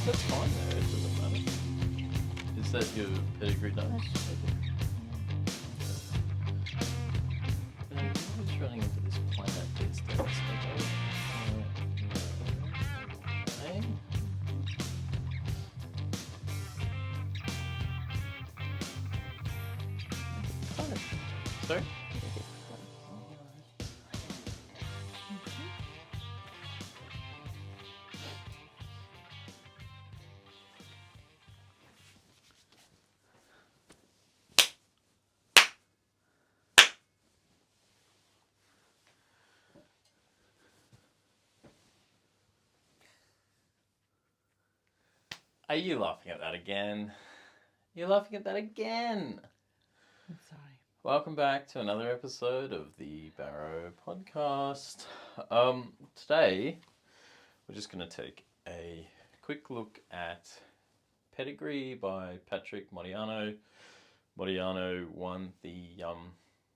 That's fine though, it doesn't matter. Is that your pedigree notes? Who's running into this planet these days? Okay. Sorry? Are you laughing at that again? You're laughing at that again. I'm sorry. Welcome back to another episode of the BARROW Podcast. Today, we're just going to take a quick look at Pedigree by Patrick Modiano. Modiano won the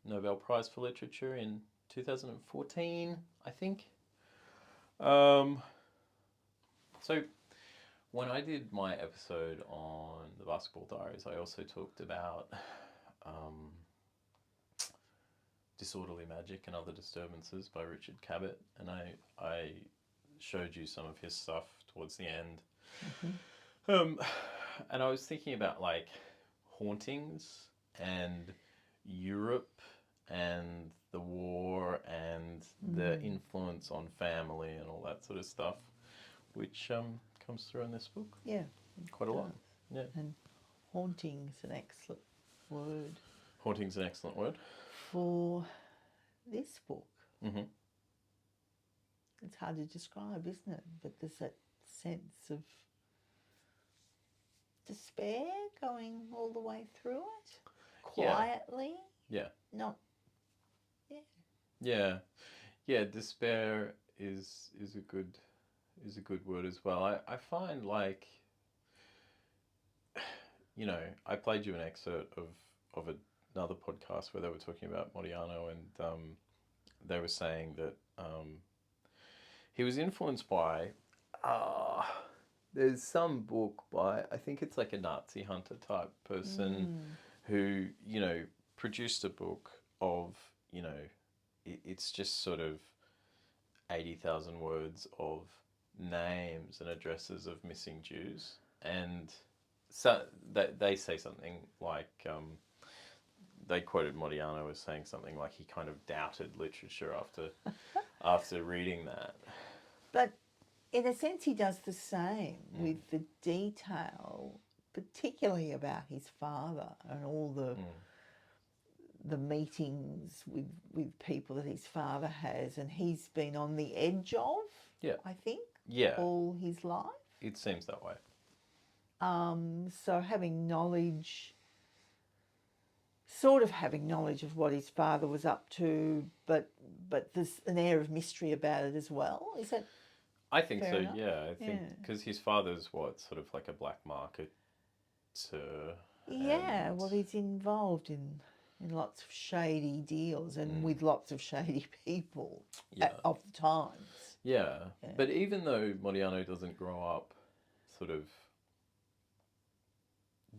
Nobel Prize for Literature in 2014, I think. So, when I did my episode on the Basketball Diaries, I also talked about Disorderly Magic and Other Disturbances by Richard Cabot, and I showed you some of his stuff towards the end. Mm-hmm. And I was thinking about like hauntings and Europe and the war and the influence on family and all that sort of stuff, which comes through in this book. Yeah. Quite a lot. Yeah. And haunting's an excellent word. Haunting's an excellent word. For this book. Mm-hmm. It's hard to describe, isn't it? But there's that sense of despair going all the way through it. Quietly. Yeah. Not... Yeah. Yeah, despair is a good word as well. I find like, you know, I played you an excerpt of another podcast where they were talking about Modiano, and they were saying that he was influenced by there's some book by, I think it's like a Nazi hunter type person who, you know, produced a book of, you know, it's just sort of 80,000 words of names and addresses of missing Jews, and so they say something like they quoted Modiano as saying something like he kind of doubted literature after reading that. But in a sense, he does the same with the detail, particularly about his father and all the meetings with people that his father has, and he's been on the edge of. Yeah, I think. Yeah, all his life. It seems that way. So having knowledge of what his father was up to, but there's an air of mystery about it as well. Is that? I think so. enough? Yeah, I think because his father's sort of like a black market. Yeah, well, he's involved in lots of shady deals and with lots of shady people of the times. Yeah, but even though Modiano doesn't grow up sort of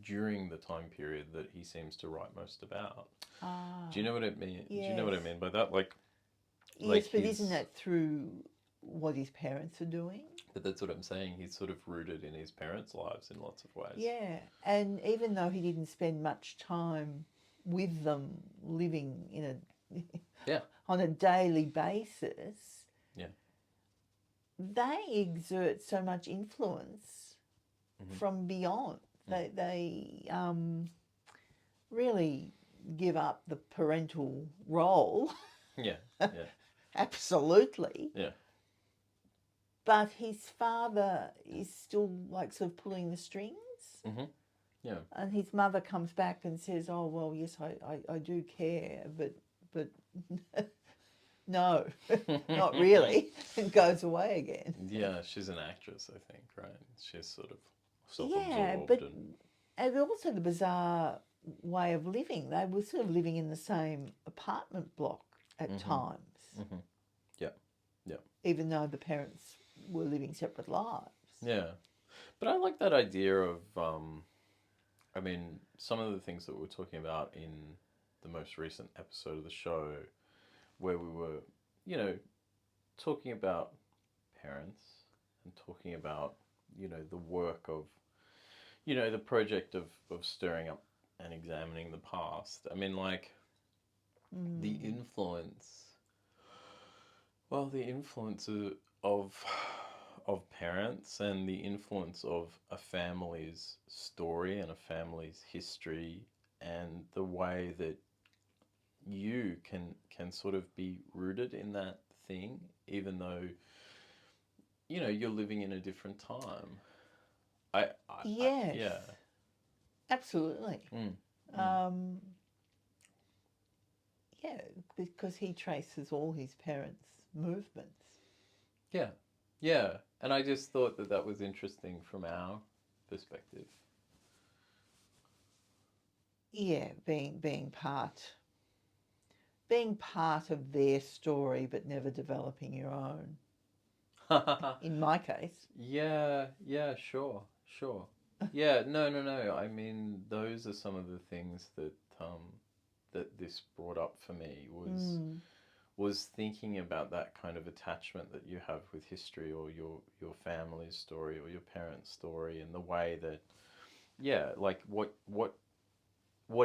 during the time period that he seems to write most about. Do you know what I mean? Yes. Do you know what I mean by that? Yes, but isn't that through what his parents are doing? But that's what I'm saying. He's sort of rooted in his parents' lives in lots of ways. Yeah, and even though he didn't spend much time with them living in on a daily basis, they exert so much influence from beyond. They really give up the parental role. Yeah. Absolutely. Yeah. But his father is still sort of pulling the strings. Mm-hmm. Yeah. And his mother comes back and says, "Oh well, yes, I do care, but no, not really," and goes away again. Yeah, she's an actress, I think, right? She's sort of self-absorbed. Yeah, and also the bizarre way of living. They were sort of living in the same apartment block at times. Mm-hmm. Yeah. Even though the parents were living separate lives. Yeah. But But I like that idea of, I mean, some of the things that we were talking about in the most recent episode of the show, where we were, you know, talking about parents and talking about, you know, the work of, you know, the project of stirring up and examining the past. I mean, like, the influence, well, the influence of parents and the influence of a family's story and a family's history and the way that you can sort of be rooted in that thing, even though, you know, you're living in a different time. Yes. Yeah. Absolutely. Yeah, because he traces all his parents' movements. Yeah. Yeah. And I just thought that was interesting from our perspective. Yeah, being part of their story, but never developing your own. In my case. Yeah, sure. Yeah, no. I mean, those are some of the things that that this brought up for me was thinking about that kind of attachment that you have with history or your family's story or your parents' story, and the way that, yeah, like what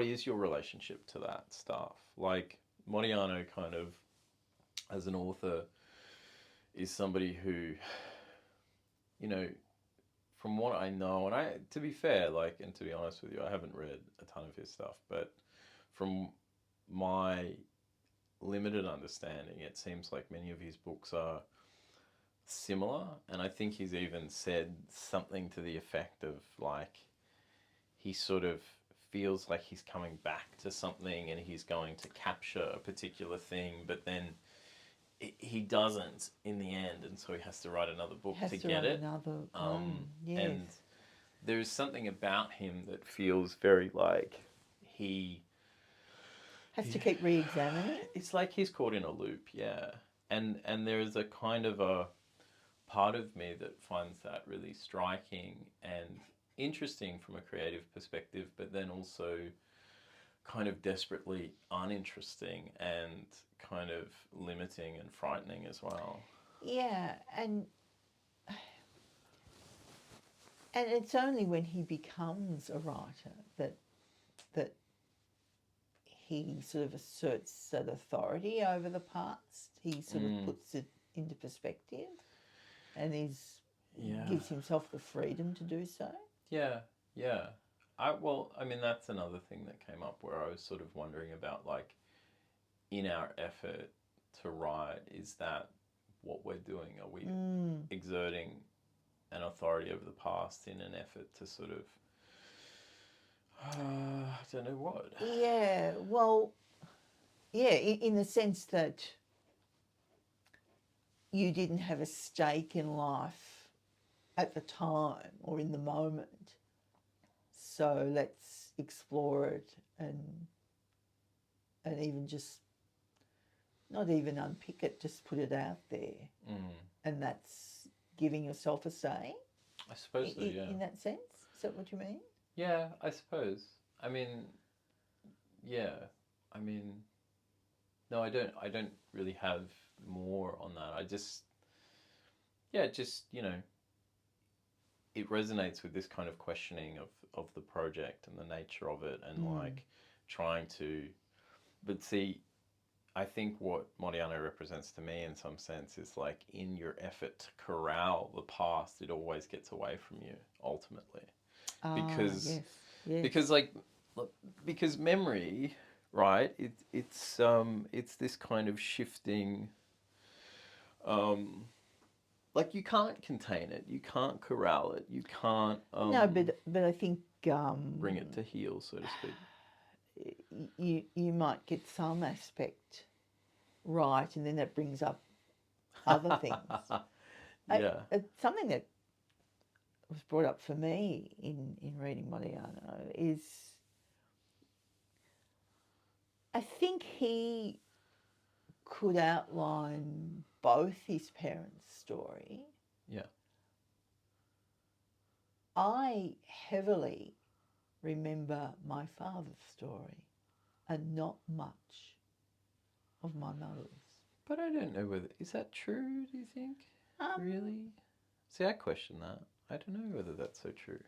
is your relationship to that stuff? Like, Modiano kind of, as an author, is somebody who, you know, from what I know, and to be fair, like, and to be honest with you, I haven't read a ton of his stuff, but from my limited understanding, it seems like many of his books are similar, and I think he's even said something to the effect of, like, he sort of feels like he's coming back to something and he's going to capture a particular thing, but then he doesn't in the end, and so he has to write another book to get it. Yes. And there's something about him that feels very like he has to keep re-examining. It's like he's caught in a loop, yeah. And there is a kind of a part of me that finds that really striking and interesting from a creative perspective, but then also kind of desperately uninteresting and kind of limiting and frightening as well. Yeah, and it's only when he becomes a writer that he sort of asserts that authority over the past. He sort of puts it into perspective and gives himself the freedom to do so. Yeah. I mean, that's another thing that came up where I was sort of wondering about, like, in our effort to write, is that what we're doing? Are we exerting an authority over the past in an effort to sort of, I don't know what. Yeah, well, yeah, in the sense that you didn't have a stake in life at the time or in the moment. So let's explore it and even just not even unpick it, just put it out there. And that's giving yourself a say. I suppose so, yeah. In that sense? Is that what you mean? Yeah, I suppose. I mean, yeah. I mean, no, I don't really have more on that. I just, you know, it resonates with this kind of questioning of the project and the nature of it, and like trying to, but see, I think what Modiano represents to me in some sense is, like, in your effort to corral the past, it always gets away from you ultimately. Because because memory, right? It's this kind of shifting, like, you can't contain it, you can't corral it, you can't no, but I think bring it to heel, so to speak. You might get some aspect right, and then that brings up other things. Something that was brought up for me in reading Modiano is, I think he could outline both his parents' story. Yeah. I heavily remember my father's story and not much of my mother's. But I don't know whether... Is that true, do you think? Really? See, I question that. I don't know whether that's so true.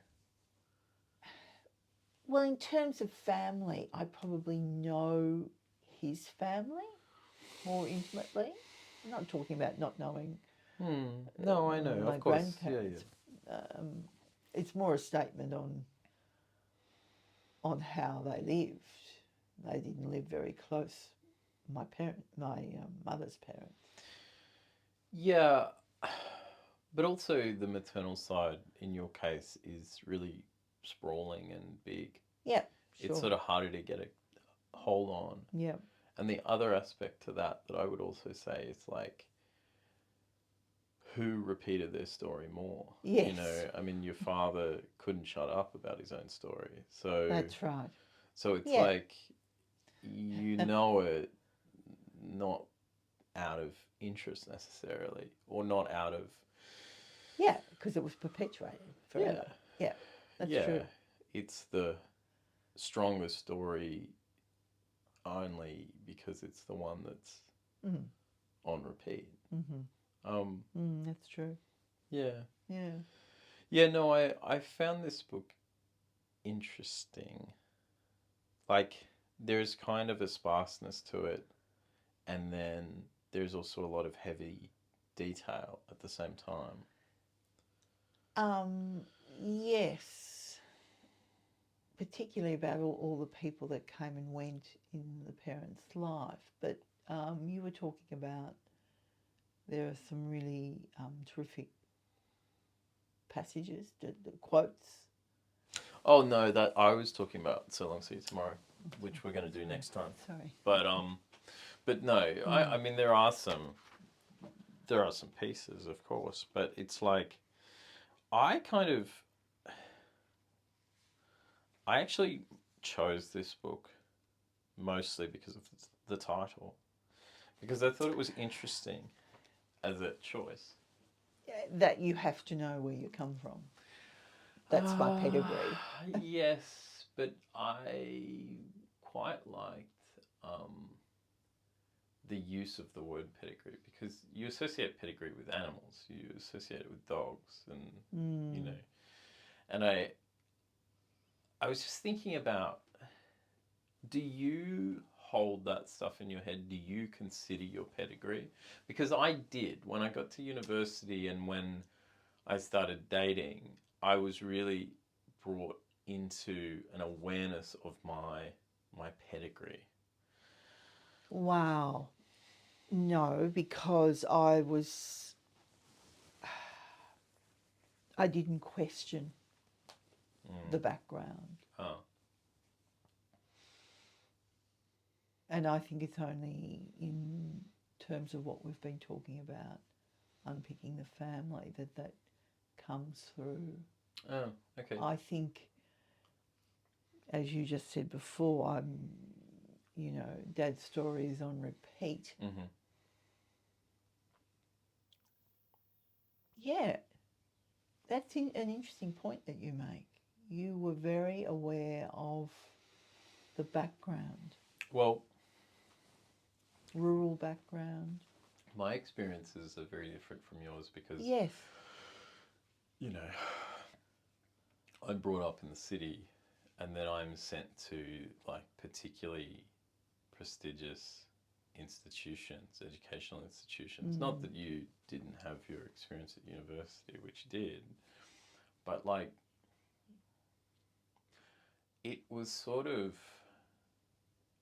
Well, in terms of family, I probably know his family more intimately. I'm not talking about not knowing. No, I know, my of course. grandparents. It's more a statement on how they lived. They didn't live very close. My mother's parents. Yeah, but also the maternal side, in your case, is really sprawling and big. Yeah, sure. It's sort of harder to get a hold on. Yeah. And the other aspect to that I would also say is like, who repeated their story more? Yes. You know, I mean, your father couldn't shut up about his own story. So that's right. So it's like, you know it, not out of interest necessarily, or not out of... Yeah, because it was perpetuated forever. Yeah, that's true. It's the strongest story only because it's the one that's on repeat. That's true. Yeah, no, I found this book interesting. Like, there's kind of a sparseness to it, and then there's also a lot of heavy detail at the same time. Yes. Particularly about all the people that came and went in the parents' life. But you were talking about, there are some really terrific passages, the quotes. Oh no, that I was talking about So Long See You Tomorrow, which we're going to do next time. Sorry. But no, I mean there are some pieces, of course, but it's like I actually chose this book mostly because of the title, because I thought it was interesting as a choice. That you have to know where you come from. That's my pedigree. Yes, but I quite liked the use of the word pedigree, because you associate pedigree with animals, you associate it with dogs, and you know, and I was just thinking about, do you hold that stuff in your head? Do you consider your pedigree? Because I did when I got to university, and when I started dating, I was really brought into an awareness of my pedigree. Wow. No, because I didn't question the background. Oh. And I think it's only in terms of what we've been talking about, unpicking the family, that comes through. Oh, okay. I think, as you just said before, Dad's story is on repeat. Mm-hmm. Yeah, that's an interesting point that you make. You were very aware of the background. Well, rural background. My experiences are very different from yours because, yes, you know, I'm brought up in the city, and then I'm sent to like particularly prestigious institutions, educational institutions. Not that you didn't have your experience at university, which you did, but like it was sort of,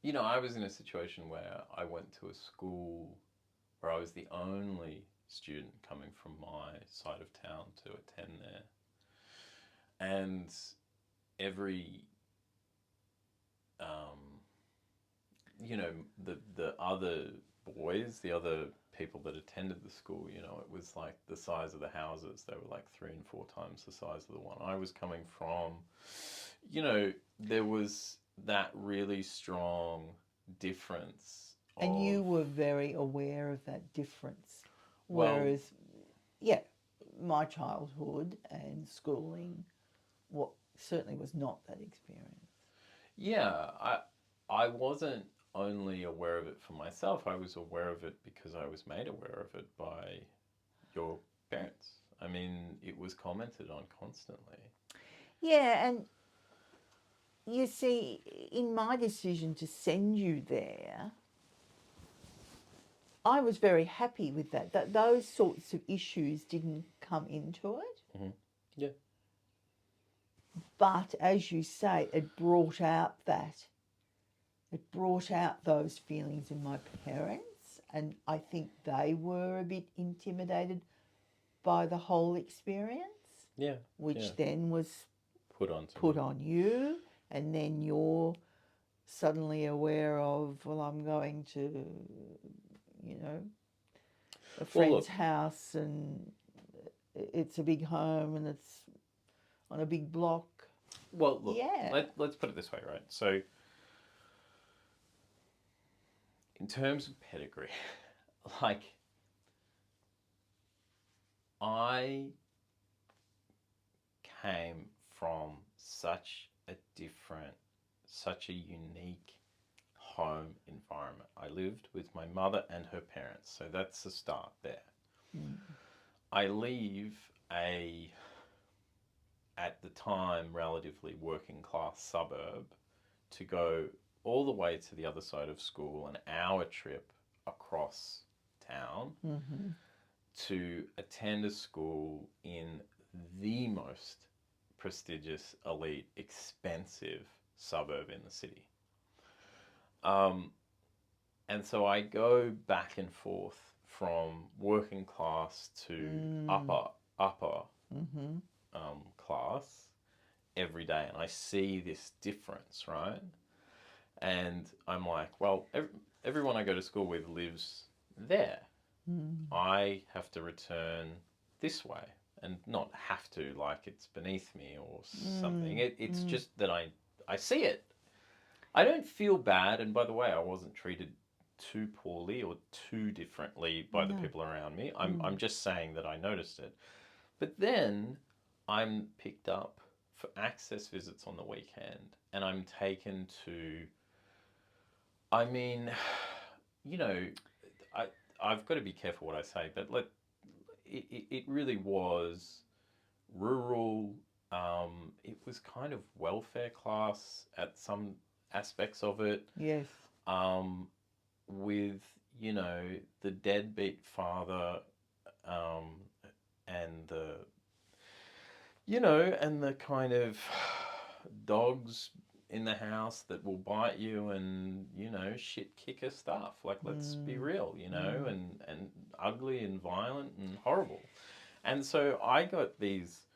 you know, I was in a situation where I went to a school where I was the only student coming from my side of town to attend there. And every, you know, the other boys, the other people that attended the school, you know, it was like the size of the houses. They were like 3 and 4 times the size of the one I was coming from. You know, there was that really strong difference. And you were very aware of that difference. Well, whereas, yeah, my childhood and schooling what certainly was not that experience. Yeah, I wasn't only aware of it for myself. I was aware of it because I was made aware of it by your parents. I mean, it was commented on constantly. Yeah, and you see, in my decision to send you there, I was very happy with that those sorts of issues didn't come into it. Mm-hmm. Yeah. But as you say, it brought out those feelings in my parents, and I think they were a bit intimidated by the whole experience. Yeah. Which then was put on you, and then you're suddenly aware of, well, I'm going to, a friend's house, and it's a big home, and it's on a big block. Well, look, let's put it this way, right? So, in terms of pedigree, like, I came from such a unique home environment. I lived with my mother and her parents, so that's the start there. Mm. I leave at the time, relatively working class suburb to go all the way to the other side of school, an hour trip across town, to attend a school in the most prestigious, elite, expensive suburb in the city. And so I go back and forth from working class to upper class every day, and I see this difference, right? And I'm like, well, everyone I go to school with lives there. I have to return this way, and not have to like it's beneath me or something. It's just that I see it. I don't feel bad, and by the way, I wasn't treated too poorly or too differently by the people around me. I'm just saying that I noticed it. But then I'm picked up for access visits on the weekend, and I'm taken to, I mean, I've got to be careful what I say, but it really was rural. It was kind of welfare class at some aspects of it. Yes. With, the deadbeat father, and the, and the kind of dogs in the house that will bite you and, shit kicker stuff. Like, let's be real, and ugly and violent and horrible. And so I got these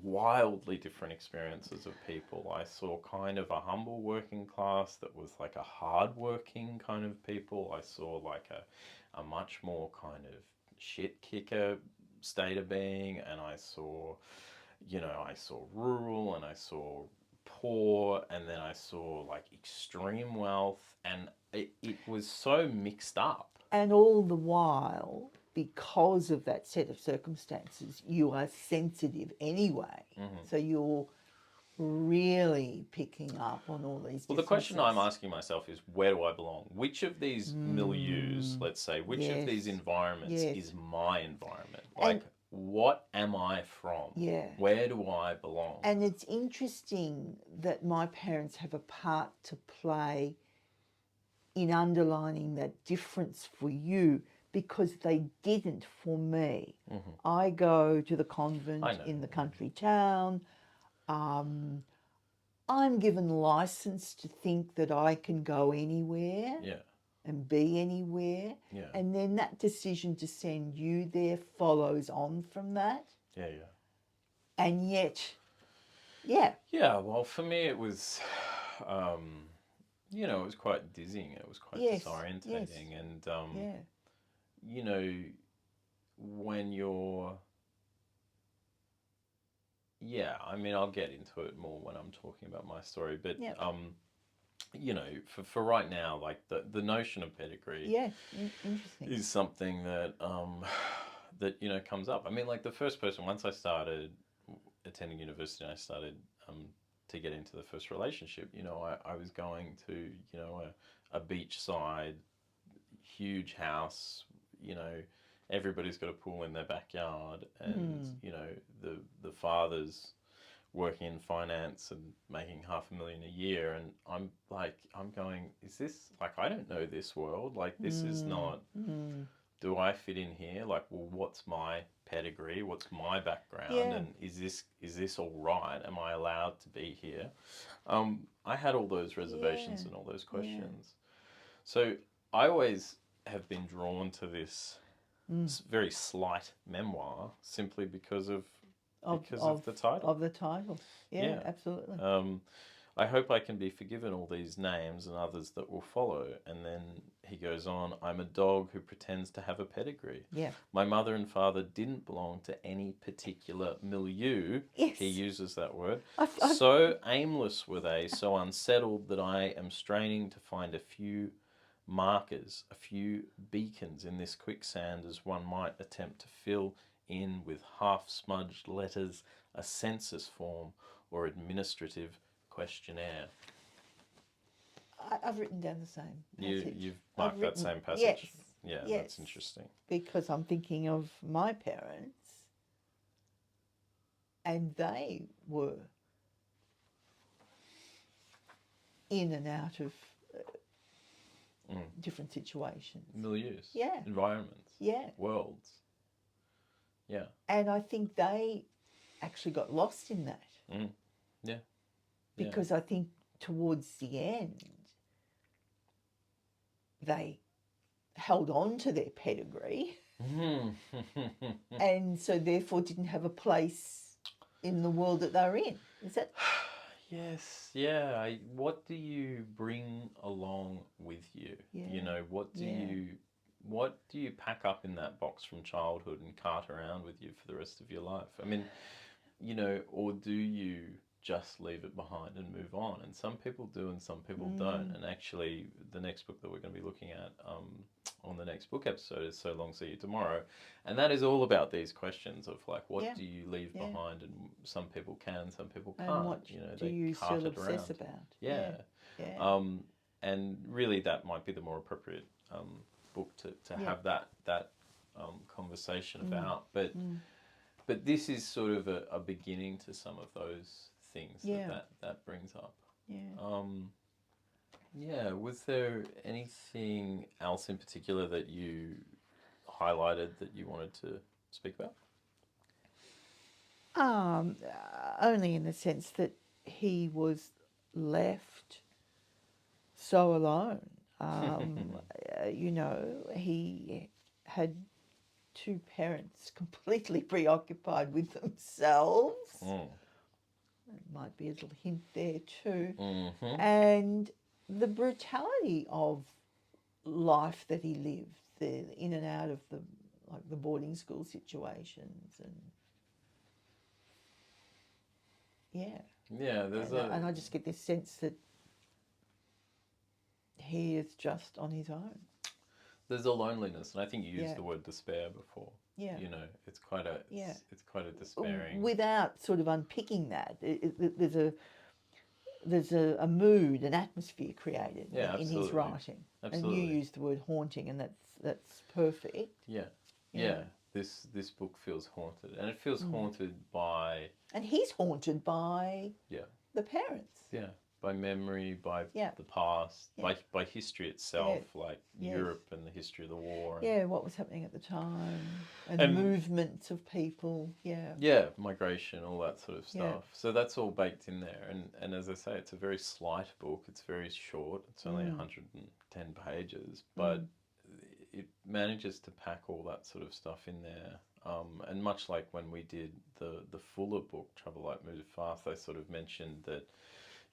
wildly different experiences of people. I saw kind of a humble working class that was like a hard-working kind of people. I saw like a much more kind of shit kicker state of being, and I saw rural, and I saw poor, and then I saw like extreme wealth, and it was so mixed up. And all the while, because of that set of circumstances, you are sensitive anyway. So you're really picking up on all these differences. Well, the question I'm asking myself is, where do I belong? Which of these milieus, let's say, which of these environments is my environment? Like, what am I from? Yeah. Where do I belong? And it's interesting that my parents have a part to play in underlining that difference for you, because they didn't for me. I go to the convent in the country town. I'm given license to think that I can go anywhere and be anywhere. Yeah. And then that decision to send you there follows on from that. Yeah. And yet, Yeah, well, for me it was, it was quite dizzying. It was quite disorientating. And, when you're... Yeah, I mean, I'll get into it more when I'm talking about my story. But, for right now, like the notion of pedigree interesting. is something that, that, comes up. I mean, like the first person, once I started attending university and I started to get into the first relationship. You know, I was going to, you know, a beachside, huge house, you know, everybody's got a pool in their backyard, and, you know, the father's working in finance and making $500,000 a year, and I'm going, is this, like, I don't know this world, like, this is not, do I fit in here? Like, well, what's my pedigree? What's my background? Yeah. And is this all right? Am I allowed to be here? I had all those reservations and all those questions. So I always have been drawn to this very slight memoir simply because of the title. Of the title. Yeah, absolutely. I hope I can be forgiven all these names and others that will follow. And then he goes on, I'm a dog who pretends to have a pedigree. Yeah. My mother and father didn't belong to any particular milieu. Yes. He uses that word. So aimless were they, so unsettled, that I am straining to find a few markers, a few beacons in this quicksand, as one might attempt to fill in with half-smudged letters a census form or administrative questionnaire. I've written down the same passage. You've marked that same passage? Yes. Yeah, yes. That's interesting. Because I'm thinking of my parents, and they were in and out of different situations. Milieus. Yeah. Environments. Yeah. Worlds. Yeah. And I think they actually got lost in that. Yeah. Because I think towards the end, they held on to their pedigree and so therefore didn't have a place in the world that they're in. Is that? Yes, yeah. What do you bring along with you? Yeah. You know, what do you pack up in that box from childhood and cart around with you for the rest of your life? I mean, you know, or do you just leave it behind and move on? And some people do and some people don't. And actually, the next book that we're going to be looking at on the next book episode is So Long, See You Tomorrow. And that is all about these questions of, like, what do you leave behind? And some people can, some people can't. And what you know, do you still obsess about? Yeah. And really that might be the more appropriate book to have that conversation about. But this is sort of a beginning to some of those things that brings up. Was there anything else in particular that you highlighted that you wanted to speak about? Only in the sense that he was left so alone. You know, he had two parents completely preoccupied with themselves. There might be a little hint there too. And the brutality of life that he lived, the in and out of the boarding school situations, and and I just get this sense that he is just on his own. There's a loneliness, and I think you used the word despair before. Yeah. You know, it's quite a despairing. Without sort of unpicking that, there's a mood, an atmosphere created in his writing. Absolutely. And you used the word haunting, and that's perfect. Yeah. This book feels haunted, and it feels haunted by. And he's haunted by. The parents. Yeah. By memory, by the past, by history itself, like Europe and the history of the war. And what was happening at the time, and movements of people, migration, all that sort of stuff. So that's all baked in there. And as I say, it's a very slight book. It's very short. It's only 110 pages, but it manages to pack all that sort of stuff in there. And much like when we did the Fuller book, Travel Light, Move Fast, I sort of mentioned that,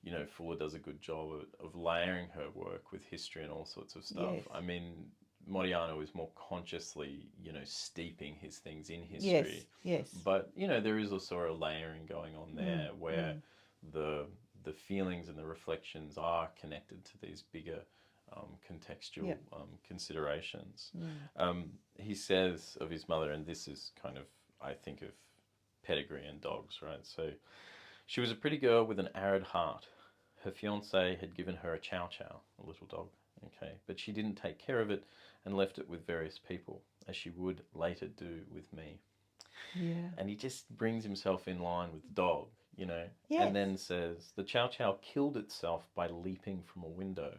you know, Fuller does a good job of layering her work with history and all sorts of stuff. Yes. I mean, Modiano is more consciously, you know, steeping his things in history. Yes. But, you know, there is also a layering going on there where the feelings and the reflections are connected to these bigger contextual considerations. He says of his mother, and this is kind of, I think, of pedigree and dogs, right? So She was a pretty girl with an arid heart. Her fiancé had given her a chow chow, a little dog, okay, but she didn't take care of it and left it with various people, as she would later do with me. Yeah. And he just brings himself in line with the dog, you know, Yes. and then says, the chow chow killed itself by leaping from a window.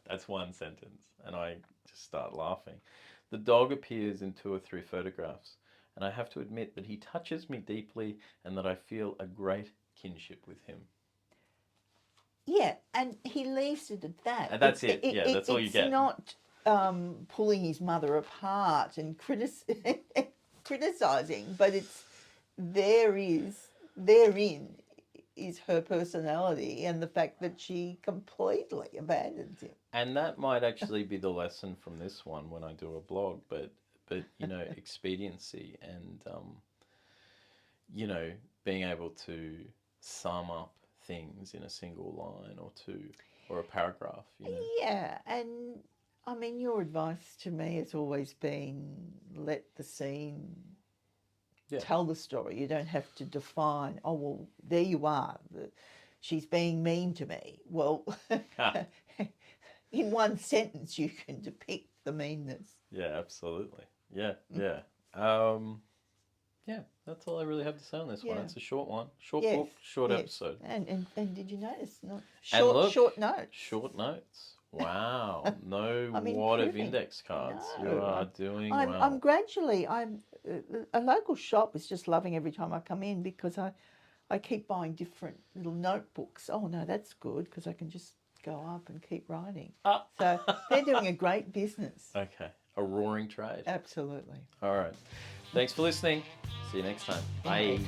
That's one sentence, and I just start laughing. The dog appears in 2 or 3 photographs, and I have to admit that he touches me deeply and that I feel a great kinship with him. Yeah, and he leaves it at that. And that's it. Yeah, that's all you get. It's not pulling his mother apart and criticizing, but it's therein is her personality and the fact that she completely abandons him. And that might actually be the lesson from this one when I do a blog, but you know, expediency and you know, being able to sum up things in a single line or two or a paragraph, you know. Yeah, and I mean, your advice to me has always been let the scene tell the story. You don't have to define, oh, well, there you are. She's being mean to me. Well, in one sentence, you can depict the meanness. Yeah, absolutely. Yeah, yeah. Yeah, that's all I really have to say on this one. It's a short one. Short book, short episode. And did you notice? Not short notes. Short notes. Wow. No wad of index cards. No. You are doing well. I'm gradually, a local shop is just loving every time I come in because I keep buying different little notebooks. Oh, no, that's good because I can just go up and keep writing. So they're doing a great business. Okay. A roaring trade. Absolutely. All right. Thanks for listening. See you next time. Bye.